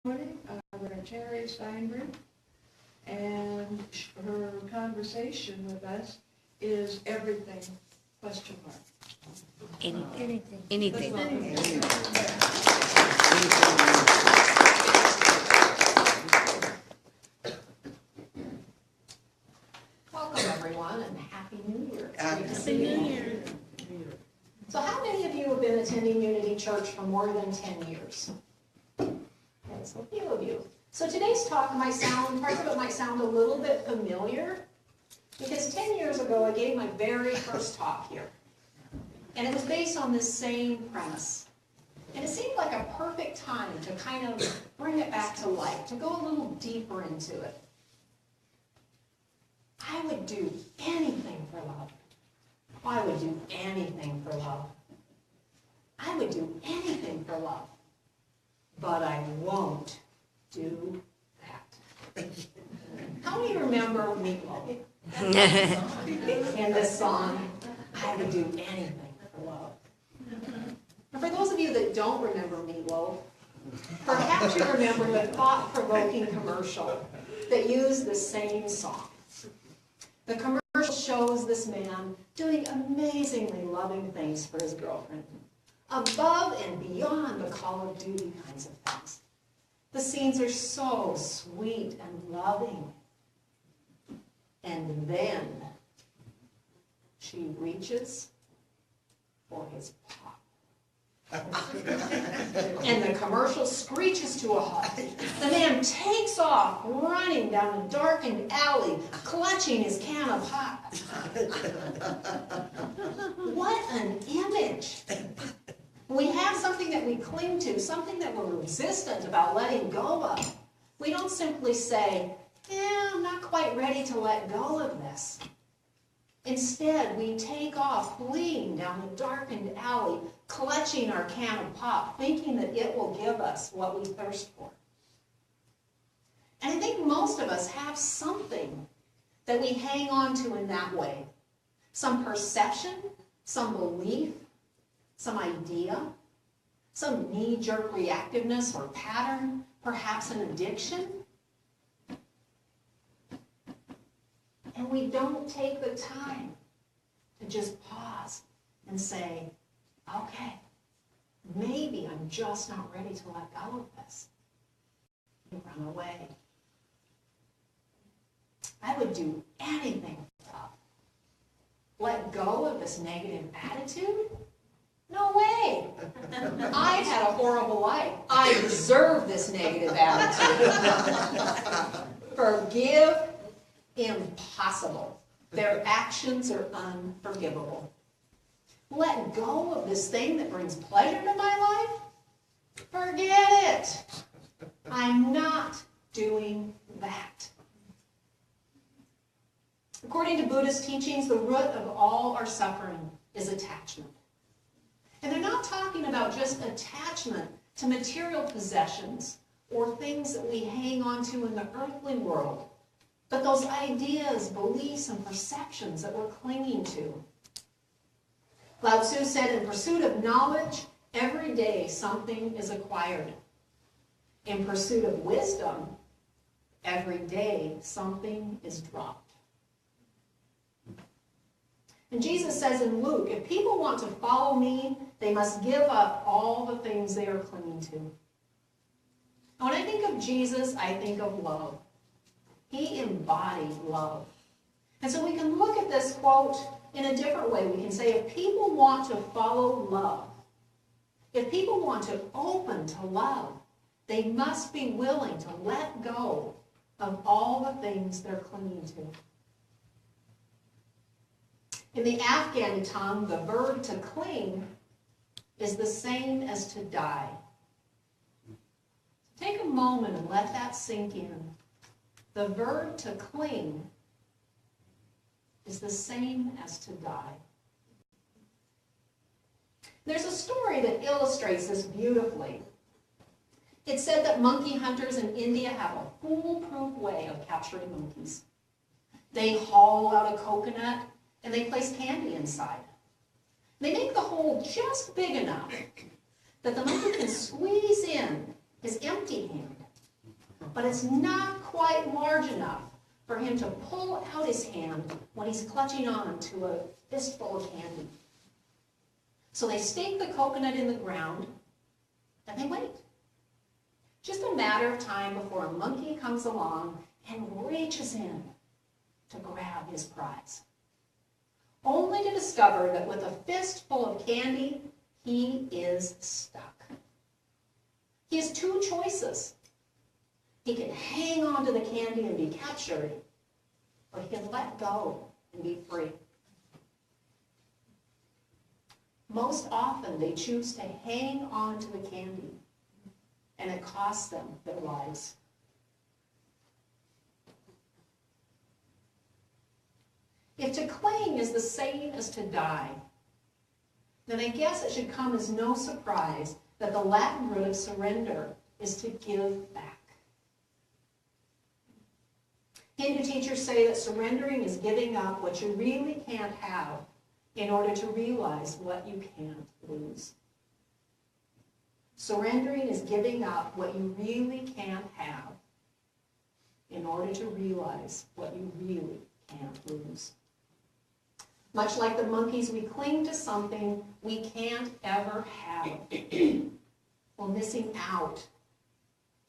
Morning, Reverend Terry Steinberg, and her conversation with us is everything, question mark. Anything. Welcome, everyone, and Happy New Year. It's great to Happy see you. New Year. So how many of you have been attending Unity Church for more than 10 years? Okay, so a few of you. So today's talk might sound, parts of it might sound a little bit familiar, because 10 years ago I gave my very first talk here. And it was based on this same premise. And it seemed like a perfect time to kind of bring it back to life, to go a little deeper into it. I would do anything for love. I would do anything for love. I would do anything for love. But I won't do that. How many remember Meatloaf? In this song, I would do anything for love. And for those of you that don't remember Meatloaf, perhaps you remember the thought-provoking commercial that used the same song. The commercial shows this man doing amazingly loving things for his girlfriend, above and beyond the Call of Duty kinds of things. The scenes are so sweet and loving. And then she reaches for his pop. And the commercial screeches to a halt. The man takes off, running down a darkened alley, clutching his can of pop. What an image! We have something that we cling to, something that we're resistant about letting go of. We don't simply say, yeah, I'm not quite ready to let go of this. Instead, we take off, fleeing down the darkened alley, clutching our can of pop, thinking that it will give us what we thirst for. And I think most of us have something that we hang on to in that way. Some perception, some belief, some idea, some knee-jerk reactiveness or pattern, perhaps an addiction. And we don't take the time to just pause and say, okay, maybe I'm just not ready to let go of this. You run away. I would do anything for love. Let go of this negative attitude? No way. I had a horrible life. I deserve this negative attitude. Forgive? Impossible. Their actions are unforgivable. Let go of this thing that brings pleasure to my life? Forget it. I'm not doing that. According to Buddhist teachings, the root of all our suffering is attachment. And they're not talking about just attachment to material possessions or things that we hang on to in the earthly world, but those ideas, beliefs, and perceptions that we're clinging to. Lao Tzu said, in pursuit of knowledge, every day something is acquired. In pursuit of wisdom, every day something is dropped. And Jesus says in Luke, if people want to follow me, they must give up all the things they are clinging to. And when I think of Jesus, I think of love. He embodied love. And so we can look at this quote in a different way. We can say, if people want to follow love, if people want to open to love, they must be willing to let go of all the things they're clinging to. In the Afghan tongue, the verb to cling is the same as to die. Take a moment and let that sink in. The verb to cling is the same as to die. There's a story that illustrates this beautifully. It's said that monkey hunters in India have a foolproof way of capturing monkeys. They haul out a coconut and they place candy inside. They make the hole just big enough that the monkey can squeeze in his empty hand but it's not quite large enough for him to pull out his hand when he's clutching on to a fistful of candy. So they stake the coconut in the ground, and they wait. Just a matter of time before a monkey comes along and reaches in to grab his prize, only to discover that with a fistful of candy, he is stuck. He has two choices. He can hang on to the candy and be captured, or he can let go and be free. Most often, they choose to hang on to the candy, and it costs them their lives. If to cling is the same as to die, then I guess it should come as no surprise that the Latin root of surrender is to give back. Hindu teachers say that surrendering is giving up what you really can't have in order to realize what you can't lose. Surrendering is giving up what you really can't have in order to realize what you really can't lose. Much like the monkeys, we cling to something we can't ever have. We're missing out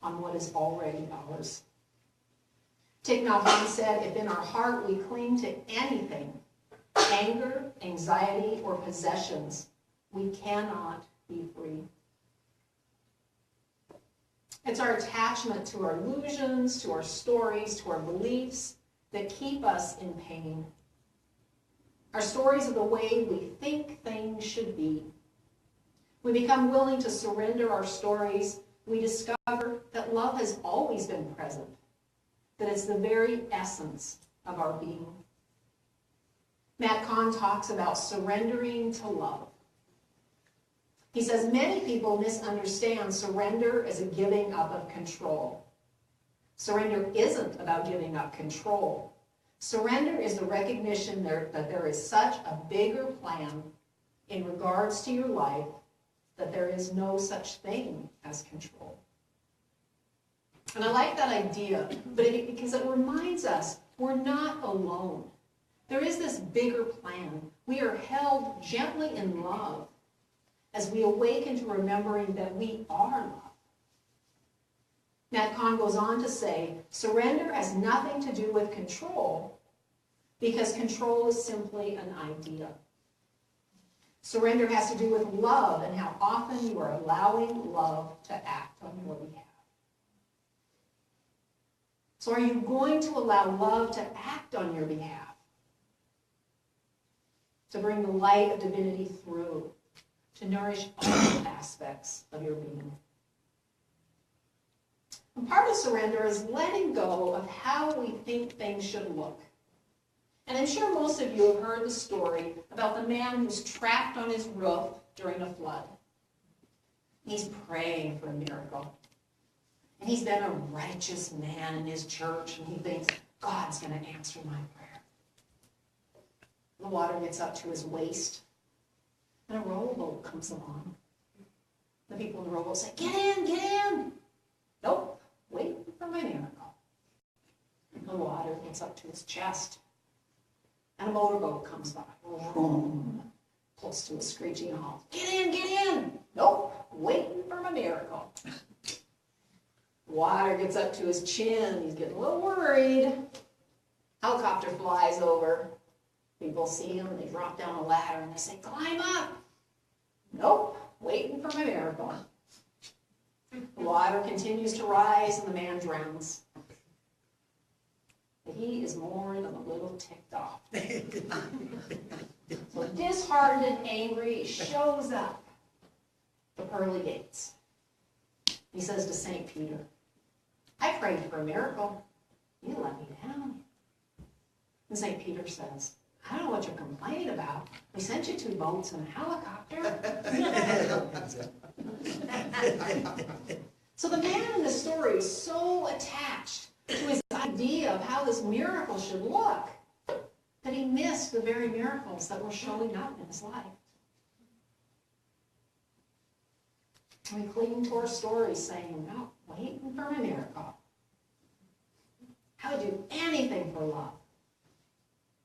on what is already ours. Thich Nhat Hanh said, if in our heart we cling to anything, anger, anxiety, or possessions, we cannot be free. It's our attachment to our illusions, to our stories, to our beliefs that keep us in pain. Our stories are the way we think things should be. We become willing to surrender our stories. We discover that love has always been present, that it's the very essence of our being. Matt Kahn talks about surrendering to love. He says many people misunderstand surrender as a giving up of control. Surrender isn't about giving up control. Surrender is the recognition that there is such a bigger plan in regards to your life that there is no such thing as control. And I like that idea, because it reminds us we're not alone. There is this bigger plan. We are held gently in love as we awaken to remembering that we are love. Matt Kahn goes on to say, surrender has nothing to do with control, because control is simply an idea. Surrender has to do with love and how often you are allowing love to act on your behalf. So are you going to allow love to act on your behalf? To bring the light of divinity through, to nourish all aspects of your being. And part of surrender is letting go of how we think things should look. And I'm sure most of you have heard the story about the man who's trapped on his roof during a flood. He's praying for a miracle. And he's been a righteous man in his church, and he thinks, God's going to answer my prayer. The water gets up to his waist, and a rowboat comes along. The people in the rowboat say, get in, get in. Nope, wait for my miracle. The water gets up to his chest, and a motorboat comes by. Vroom, close to a screeching halt. Get in, get in. Nope, waiting for my miracle. Water gets up to his chin. He's getting a little worried. Helicopter flies over. People see him, and they drop down a ladder, and they say, climb up. Nope, waiting for my miracle. The water continues to rise, and the man drowns. But he is more than a little ticked off. So disheartened and angry, he shows up the pearly gates. He says to St. Peter, I prayed for a miracle. You let me down. And St. Peter says, I don't know what you're complaining about. We sent you 2 boats and a helicopter. So the man in the story is so attached to his idea of how this miracle should look that he missed the very miracles that were showing up in his life. We cling to our stories saying, no, waiting for my miracle. I would do anything for love.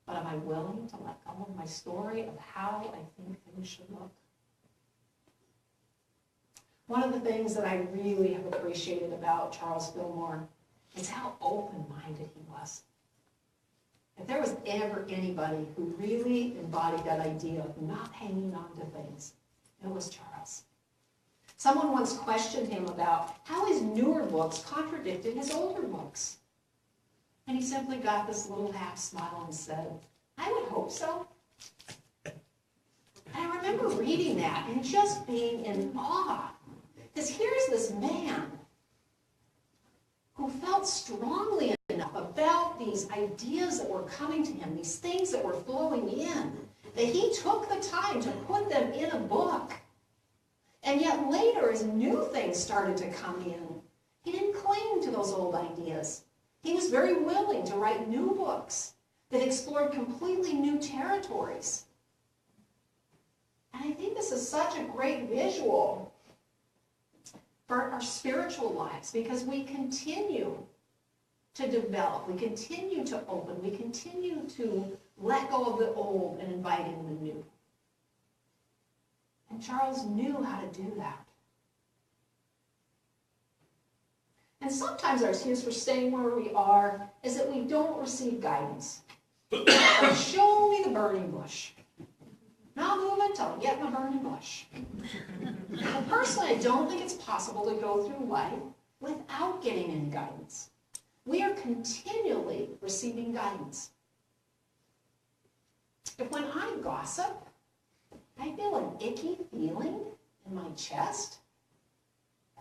But am I willing to let go of my story of how I think things should look? One of the things that I really have appreciated about Charles Fillmore is how open-minded he was. If there was ever anybody who really embodied that idea of not hanging on to things, it was Charles. Someone once questioned him about how his newer books contradicted his older books. And he simply got this little half smile and said, I would hope so. And I remember reading that and just being in awe. Because here's this man who felt strongly enough about these ideas that were coming to him, these things that were flowing in, that he took the time to put them in a book. And yet later, as new things started to come in, he didn't cling to those old ideas. He was very willing to write new books that explored completely new territories. And I think this is such a great visual for our spiritual lives, because we continue to develop, we continue to open, we continue to let go of the old and invite in the new. And Charles knew how to do that. And sometimes our excuse for staying where we are is that we don't receive guidance. Like, show me the burning bush. And I'll move until I get my burning bush. Well, personally, I don't think it's possible to go through life without getting any guidance. We are continually receiving guidance. If when I gossip, I feel an icky feeling in my chest,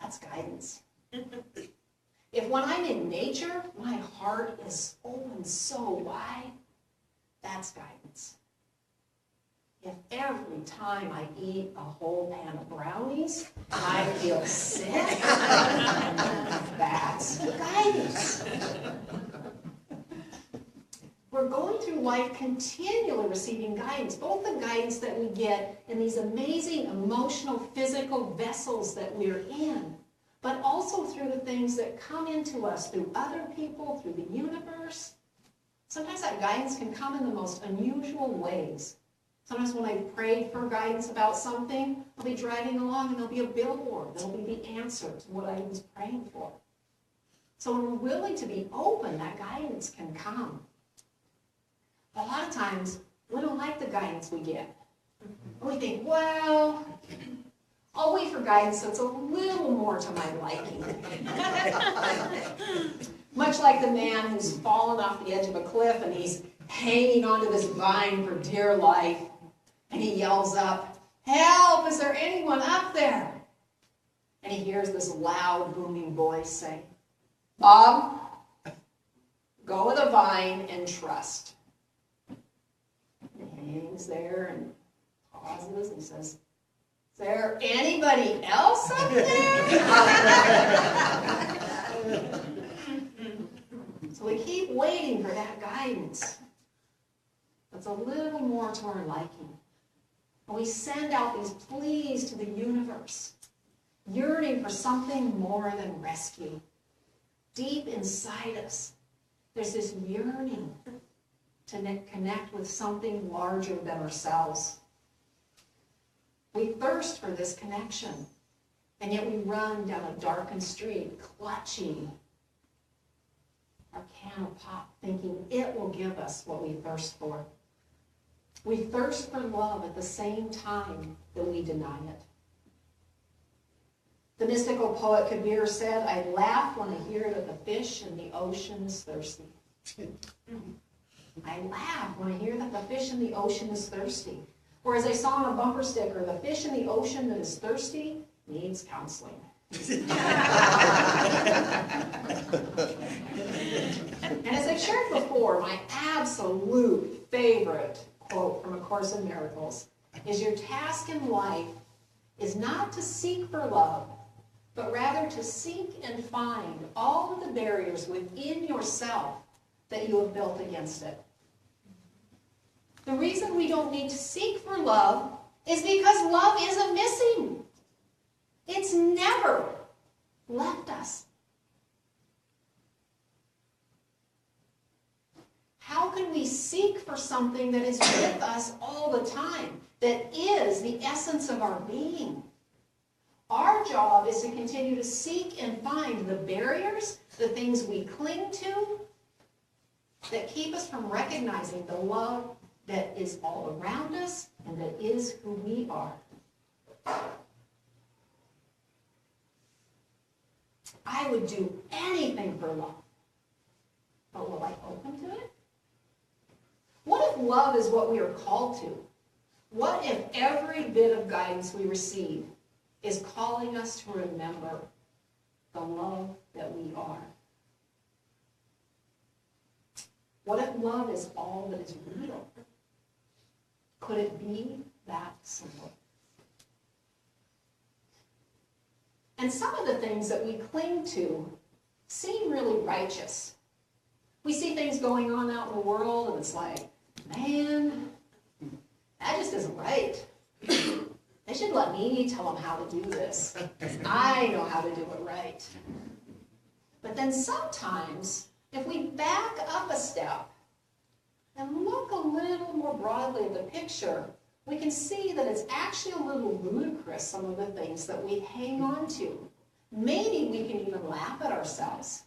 that's guidance. If when I'm in nature, my heart is open so wide, that's guidance. If every time I eat a whole pan of brownies, I feel sick, that's guidance. We're going through life continually receiving guidance, both the guidance that we get in these amazing emotional, physical vessels that we're in, but also through the things that come into us through other people, through the universe. Sometimes that guidance can come in the most unusual ways. Sometimes when I prayed for guidance about something, I'll be driving along and there'll be a billboard. There'll be the answer to what I was praying for. So when we're willing to be open, that guidance can come. But a lot of times, we don't like the guidance we get. And we think, well, I'll wait for guidance that's a little more to my liking. Much like the man who's fallen off the edge of a cliff and he's hanging onto this vine for dear life. And he yells up, help, is there anyone up there? And he hears this loud, booming voice say, Bob, go to the vine and trust. And he hangs there and pauses and says, is there anybody else up there? So we keep waiting for that guidance that's a little more to our liking. And we send out these pleas to the universe, yearning for something more than rescue. Deep inside us, there's this yearning to connect with something larger than ourselves. We thirst for this connection, and yet we run down a darkened street, clutching our can of pop, thinking it will give us what we thirst for. We thirst for love at the same time that we deny it. The mystical poet Kabir said, I laugh when I hear that the fish in the ocean is thirsty. I laugh when I hear that the fish in the ocean is thirsty. Or as I saw on a bumper sticker, the fish in the ocean that is thirsty needs counseling. And as I've shared before, my absolute favorite quote from A Course in Miracles is, your task in life is not to seek for love, but rather to seek and find all of the barriers within yourself that you have built against it. The reason we don't need to seek for love is because love isn't missing. It's never left us. can we seek for something that is with us all the time, that is the essence of our being? Our job is to continue to seek and find the barriers, the things we cling to, that keep us from recognizing the love that is all around us and that is who we are. I would do anything for love, but will I open to it? What if love is what we are called to? What if every bit of guidance we receive is calling us to remember the love that we are? What if love is all that is real? Could it be that simple? And some of the things that we cling to seem really righteous. We see things going on out in the world, and it's like, man, that just isn't right. They should let me tell them how to do this. I know how to do it right. But then sometimes, if we back up a step and look a little more broadly at the picture, we can see that it's actually a little ludicrous, some of the things that we hang on to. Maybe we can even laugh at ourselves.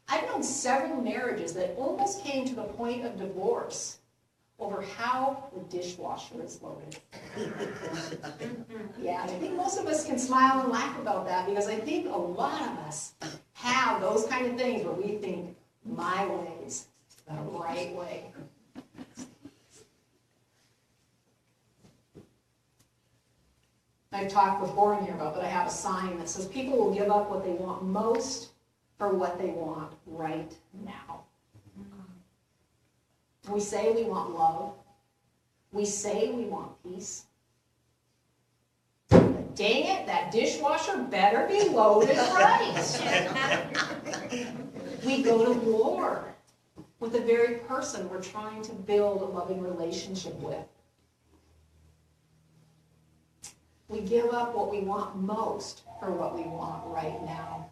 I've known several marriages that almost came to the point of divorce over how the dishwasher is loaded. Yeah, I think most of us can smile and laugh about that, because I think a lot of us have those kind of things where we think, my way's the right way. I've talked before in here about that I have a sign that says people will give up what they want most for what they want right now. We say we want love. We say we want peace. But dang it, that dishwasher better be loaded right. We go to war with the very person we're trying to build a loving relationship with. We give up what we want most for what we want right now.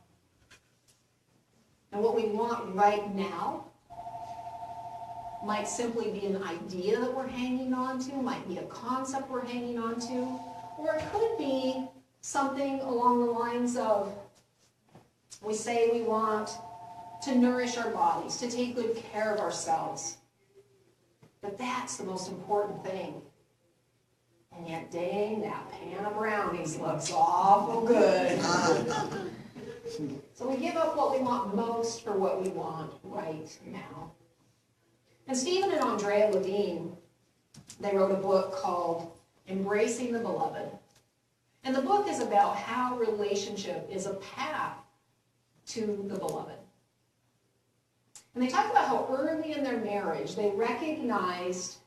And what we want right now might simply be an idea that we're hanging on to, might be a concept we're hanging on to, or it could be something along the lines of, we say we want to nourish our bodies, to take good care of ourselves. But that's the most important thing. And yet, dang, that pan of brownies looks awful good. So we give up what we want most for what we want right now. And Stephen and Andrea Levine, they wrote a book called Embracing the Beloved. And the book is about how relationship is a path to the beloved. And they talk about how early in their marriage they recognized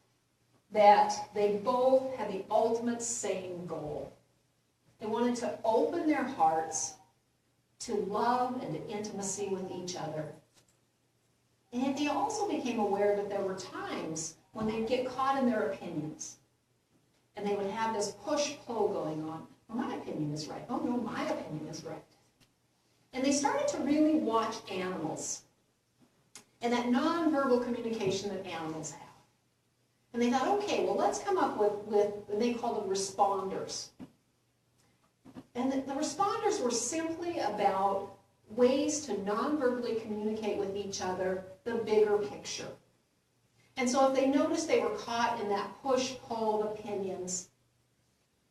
that they both had the ultimate same goal. They wanted to open their hearts to love and to intimacy with each other. And yet they also became aware that there were times when they'd get caught in their opinions. And they would have this push-pull going on. Well, my opinion is right. Oh, no, my opinion is right. And they started to really watch animals and that nonverbal communication that animals have. And they thought, okay, well, let's come up with and they called them responders. And the responders were simply about ways to non-verbally communicate with each other the bigger picture. And so if they noticed they were caught in that push-pull of opinions,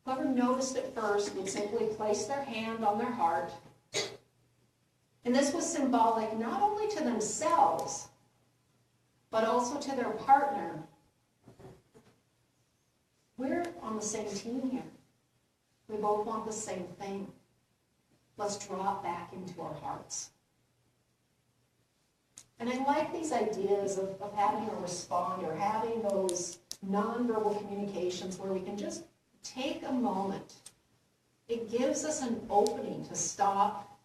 whoever noticed it first would simply place their hand on their heart. And this was symbolic not only to themselves, but also to their partner. We're on the same team here. We both want the same thing. Let's drop back into our hearts. And I like these ideas of having a responder, having those nonverbal communications where we can just take a moment. It gives us an opening to stop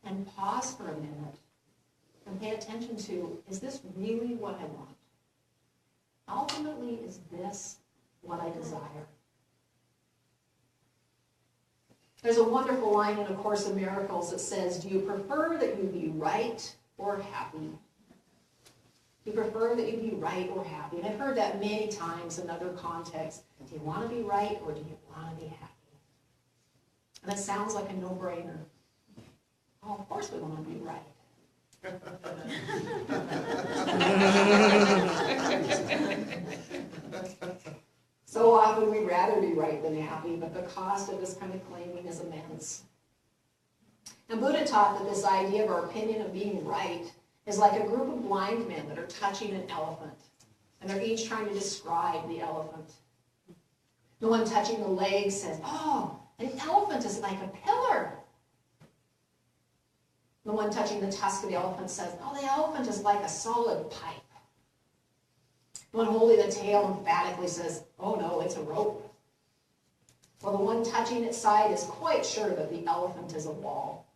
and pause for a minute and pay attention to, is this really what I want? Ultimately, is this what I desire? There's a wonderful line in A Course in Miracles that says, do you prefer that you be right or happy? Do you prefer that you be right or happy? And I've heard that many times in other contexts. Do you want to be right or do you want to be happy? And that sounds like a no-brainer. Oh, of course we want to be right. So often we'd rather be right than happy, but the cost of this kind of claiming is immense. And Buddha taught that this idea of our opinion of being right is like a group of blind men that are touching an elephant, and they're each trying to describe the elephant. The one touching the leg says, "Oh, an elephant is like a pillar." The one touching the tusk of the elephant says, "Oh, the elephant is like a solid pipe." The one holding the tail emphatically says, "Oh no, it's a rope." While the one touching its side is quite sure that the elephant is a wall.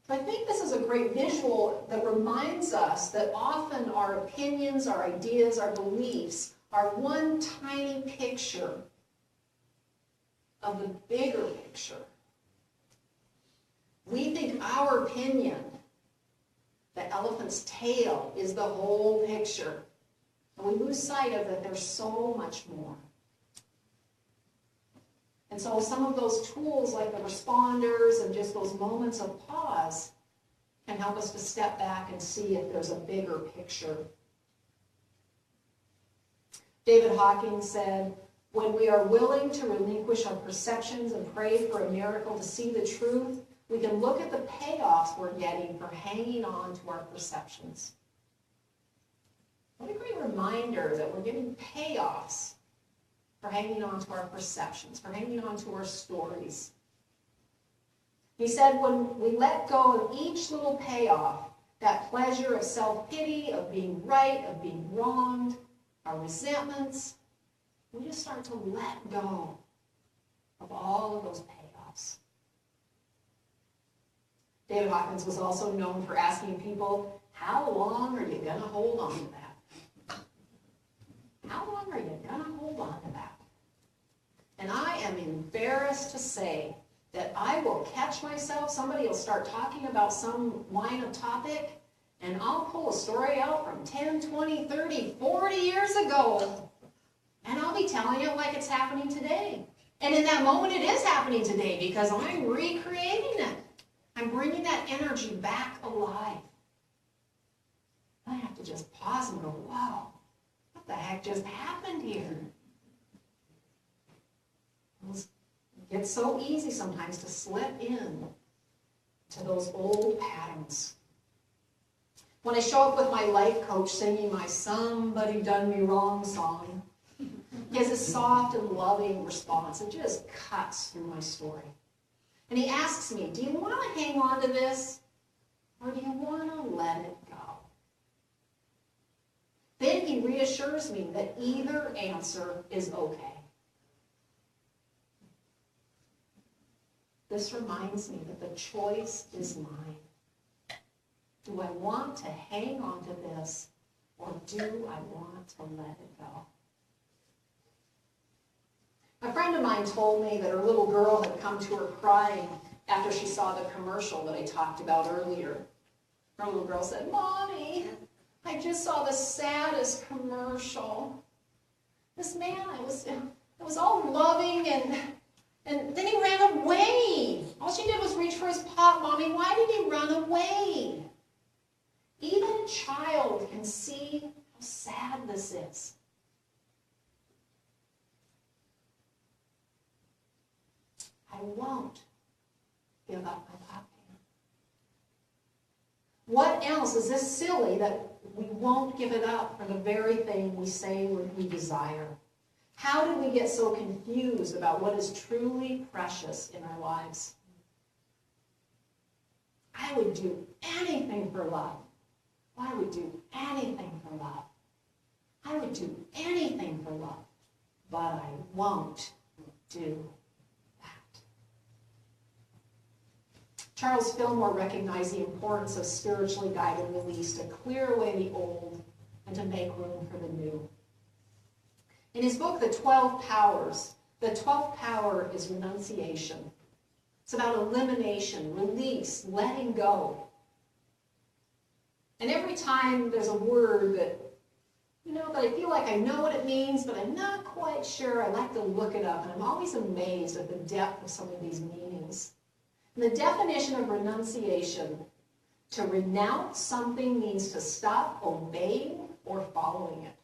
I think this is a great visual that reminds us that often our opinions, our ideas, our beliefs are one tiny picture of the bigger picture. We think our opinion, the elephant's tail, is the whole picture. And we lose sight of that there's so much more. And so some of those tools like the responders and just those moments of pause can help us to step back and see if there's a bigger picture. David Hawking said, "When we are willing to relinquish our perceptions and pray for a miracle to see the truth, we can look at the payoffs we're getting for hanging on to our perceptions." What a great reminder that we're getting payoffs for hanging on to our perceptions, for hanging on to our stories. He said when we let go of each little payoff, that pleasure of self-pity, of being right, of being wronged, our resentments, we just start to let go of all of those payoffs. David Hawkins was also known for asking people, "How long are you going to hold on to that? How long are you going to hold on to that?" And I am embarrassed to say that I will catch myself, somebody will start talking about some line of topic, and I'll pull a story out from 10, 20, 30, 40 years ago, and I'll be telling it like it's happening today. And in that moment, it is happening today because I'm recreating it. I'm bringing that energy back alive. I have to just pause and go, "Wow, what the heck just happened here?" It's so easy sometimes to slip in to those old patterns. When I show up with my life coach singing my "Somebody Done Me Wrong" song, he has a soft and loving response. It just cuts through my story. And he asks me, "Do you want to hang on to this, or do you want to let it go?" Then he reassures me that either answer is okay. This reminds me that the choice is mine. Do I want to hang on to this, or do I want to let it go? A friend of mine told me that her little girl had come to her crying after she saw the commercial that I talked about earlier. Her little girl said, "Mommy, I just saw the saddest commercial. This man, it was all loving and then he ran away. All she did was reach for his pot. Mommy, why did he run away?" Even a child can see how sad this is. I won't give up my pot pan. What else is this silly that we won't give it up for the very thing we say we desire? How do we get so confused about what is truly precious in our lives? I would do anything for love. I would do anything for love. I would do anything for love, but I won't do that. Charles Fillmore recognized the importance of spiritually guided release to clear away the old and to make room for the new. In his book, The 12 Powers, the 12th power is renunciation. It's about elimination, release, letting go, And every time there's a word that, that I feel like I know what it means, but I'm not quite sure, I like to look it up, and I'm always amazed at the depth of some of these meanings. And the definition of renunciation, to renounce something means to stop obeying or following it.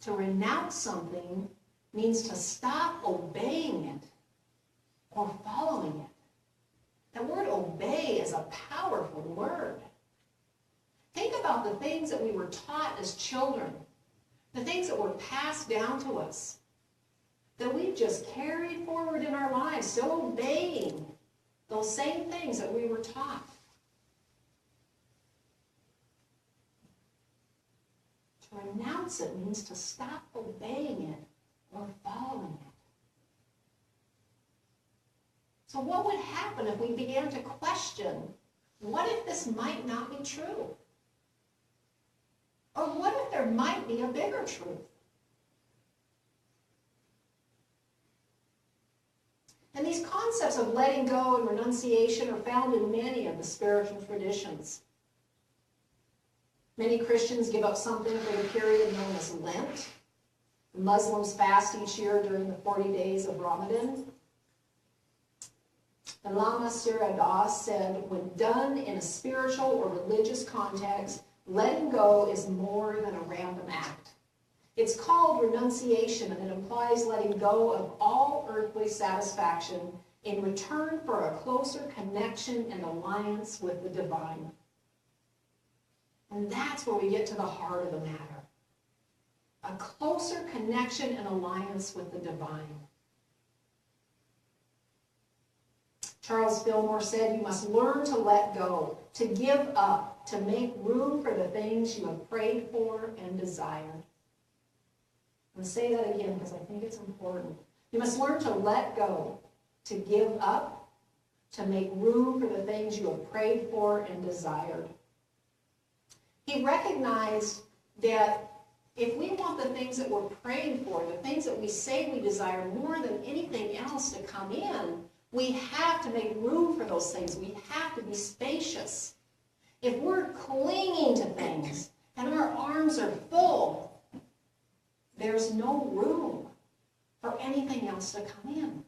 To renounce something means to stop obeying it or following it. That word obey is a powerful word. Think about the things that we were taught as children, the things that were passed down to us, that we've just carried forward in our lives, still obeying those same things that we were taught. To renounce it means to stop obeying it or following it. So what would happen if we began to question, what if this might not be true? Or what if there might be a bigger truth? And these concepts of letting go and renunciation are found in many of the spiritual traditions. Many Christians give up something for the period known as Lent. Muslims fast each year during the 40 days of Ramadan. And Lama Sirada said, when done in a spiritual or religious context, letting go is more than a random act. It's called renunciation, and it implies letting go of all earthly satisfaction in return for a closer connection and alliance with the divine. And that's where we get to the heart of the matter. A closer connection and alliance with the divine. Charles Fillmore said, you must learn to let go, to give up, to make room for the things you have prayed for and desired. I'm going to say that again because I think it's important. You must learn to let go, to give up, to make room for the things you have prayed for and desired. He recognized that if we want the things that we're praying for, the things that we say we desire more than anything else to come in, we have to make room for those things. We have to be spacious. If we're clinging to things and our arms are full, there's no room for anything else to come in.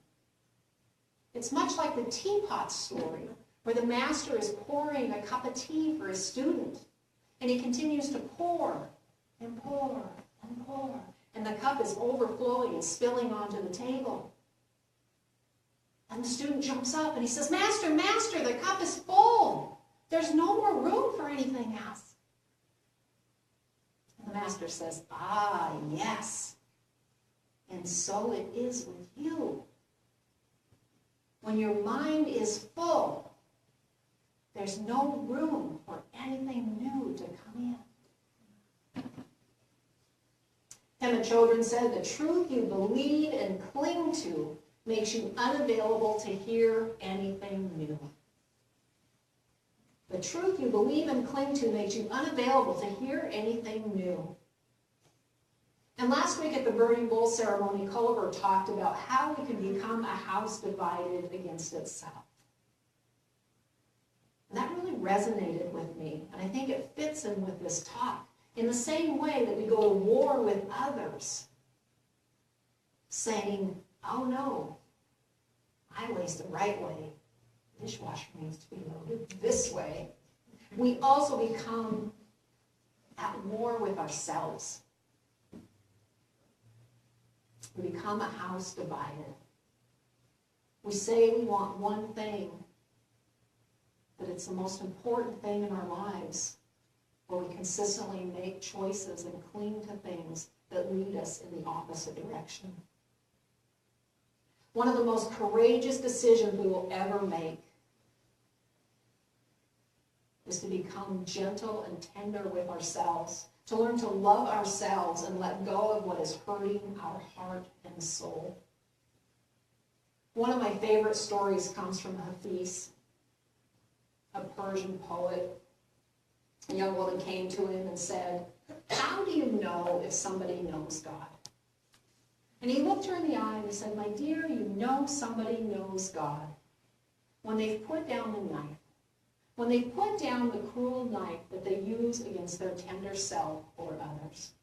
It's much like the teapot story, where the master is pouring a cup of tea for his student, and he continues to pour and pour and pour, and the cup is overflowing and spilling onto the table. And the student jumps up and he says, Master, Master, the cup is full. There's no more room for anything else. And the master says, ah, yes. And so it is with you. When your mind is full, there's no room for anything new to come in. Emma Children said, the truth you believe and cling to makes you unavailable to hear anything new. The truth you believe and cling to makes you unavailable to hear anything new. And last week at the Burning Bowl ceremony, Culver talked about how we can become a house divided against itself. And that really resonated with me, and I think it fits in with this talk. In the same way that we go to war with others, saying, oh no, I lace the right way. The dishwasher needs to be loaded this way. We also become at war with ourselves. We become a house divided. We say we want one thing, but it's the most important thing in our lives, where we consistently make choices and cling to things that lead us in the opposite direction. One of the most courageous decisions we will ever make is to become gentle and tender with ourselves, to learn to love ourselves and let go of what is hurting our heart and soul. One of my favorite stories comes from Hafiz, a Persian poet. A young woman came to him and said, how do you know if somebody knows God? And he looked her in the eye and he said, my dear, you know somebody knows God when they've put down the knife, when they put down the cruel knife that they use against their tender self or others.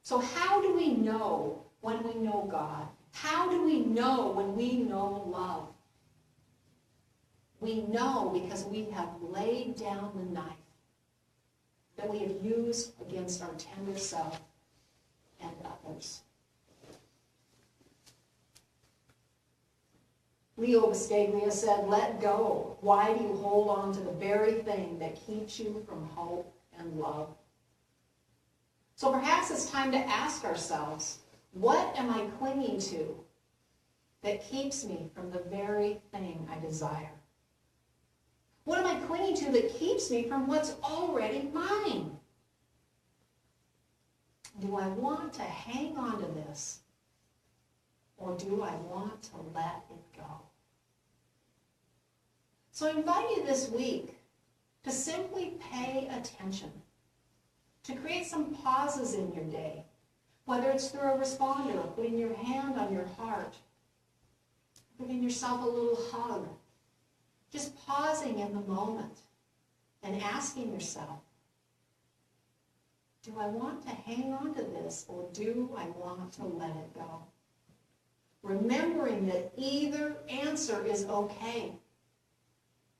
So how do we know when we know God? How do we know when we know love? We know because we have laid down the knife that we have used against our tender self and others. Leo Buscaglia said, "Let go. Why do you hold on to the very thing that keeps you from hope and love?" So perhaps it's time to ask ourselves, what am I clinging to that keeps me from the very thing I desire? What am I clinging to that keeps me from what's already mine? Do I want to hang on to this, or do I want to let it go? So I invite you this week to simply pay attention, to create some pauses in your day, whether it's through a responder, or putting your hand on your heart, giving yourself a little hug, just pausing in the moment and asking yourself, do I want to hang on to this, or do I want to let it go? Remembering that either answer is okay.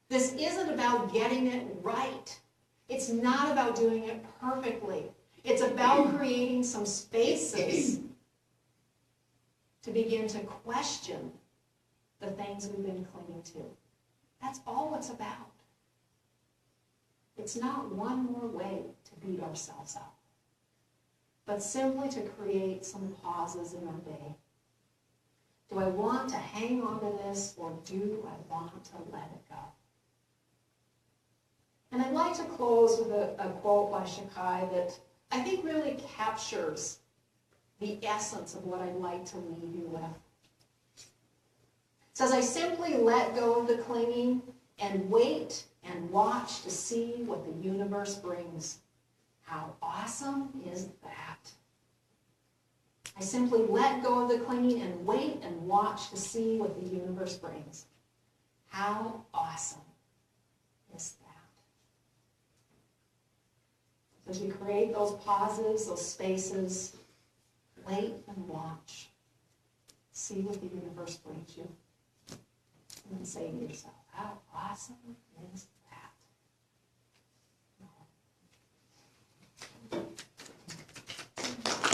This isn't about getting it right. It's not about doing it perfectly. It's about creating some spaces to begin to question the things we've been clinging to. That's all it's about. It's not one more way to beat ourselves up, but simply to create some pauses in our day. Do I want to hang on to this, or do I want to let it go? And I'd like to close with a quote by Shakai that I think really captures the essence of what I'd like to leave you with. It says, "I simply let go of the clinging and wait and watch to see what the universe brings. How awesome is that?" I simply let go of the clinging and wait and watch to see what the universe brings. How awesome is that? So as you create those pauses, those spaces, wait and watch. See what the universe brings you. And then say to yourself, how awesome is that?